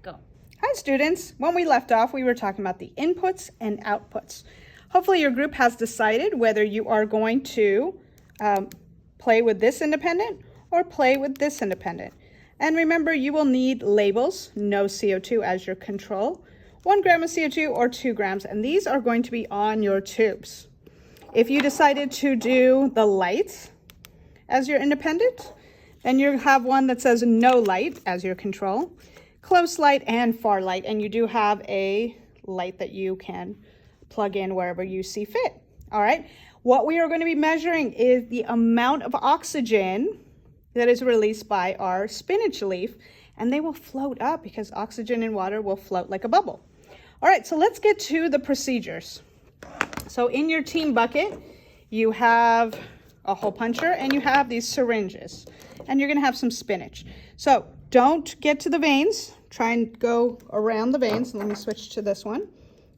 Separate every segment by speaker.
Speaker 1: Go.
Speaker 2: Hi students, when we left off we were talking about the inputs and outputs. Hopefully your group has decided whether you are going to play with this independent or play with this independent. And remember, you will need labels, no CO2 as your control, 1 gram of CO2 or 2 grams, and these are going to be on your tubes. If you decided to do the lights as your independent, then you have one that says no light as your control, close light and far light, and you do have a light that you can plug in wherever you see fit. All right, what we are going to be measuring is the amount of oxygen that is released by our spinach leaf, and they will float up because oxygen in water will float like a bubble. All right, so let's get to the procedures. So in your team bucket, you have a hole puncher and you have these syringes, and you're going to have some spinach. So don't get to the veins. Try and go around the veins. Let me switch to this one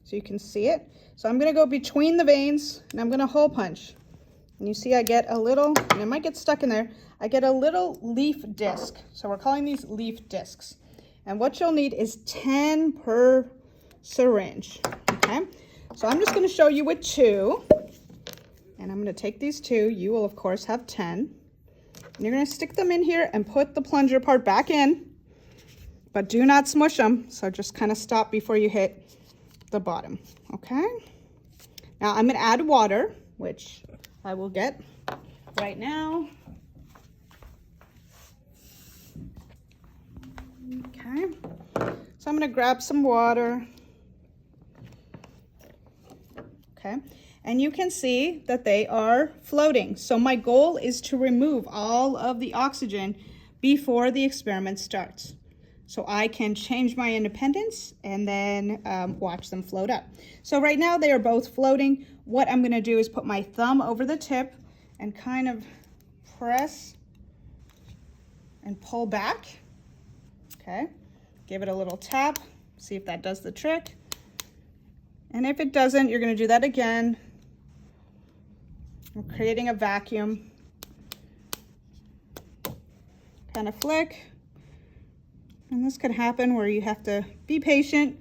Speaker 2: so you can see it. So I'm going to go between the veins and I'm going to hole punch. And you see I get a little, and it might get stuck in there, I get a little leaf disc. So we're calling these leaf discs. And what you'll need is 10 per syringe. Okay. So I'm just going to show you with 2. And I'm going to take these 2. You will, of course, have 10. And you're going to stick them in here and put the plunger part back in, but do not smush them. So just kind of stop before you hit the bottom. Okay. Now I'm going to add water, which I will get right now. Okay. So I'm going to grab some water. Okay. And you can see that they are floating. So my goal is to remove all of the oxygen before the experiment starts. So I can change my independence and then watch them float up. So right now they are both floating. What I'm gonna do is put my thumb over the tip and kind of press and pull back. Okay, give it a little tap, see if that does the trick. And if it doesn't, you're gonna do that again. We're creating a vacuum. Kind of flick. And this could happen where you have to be patient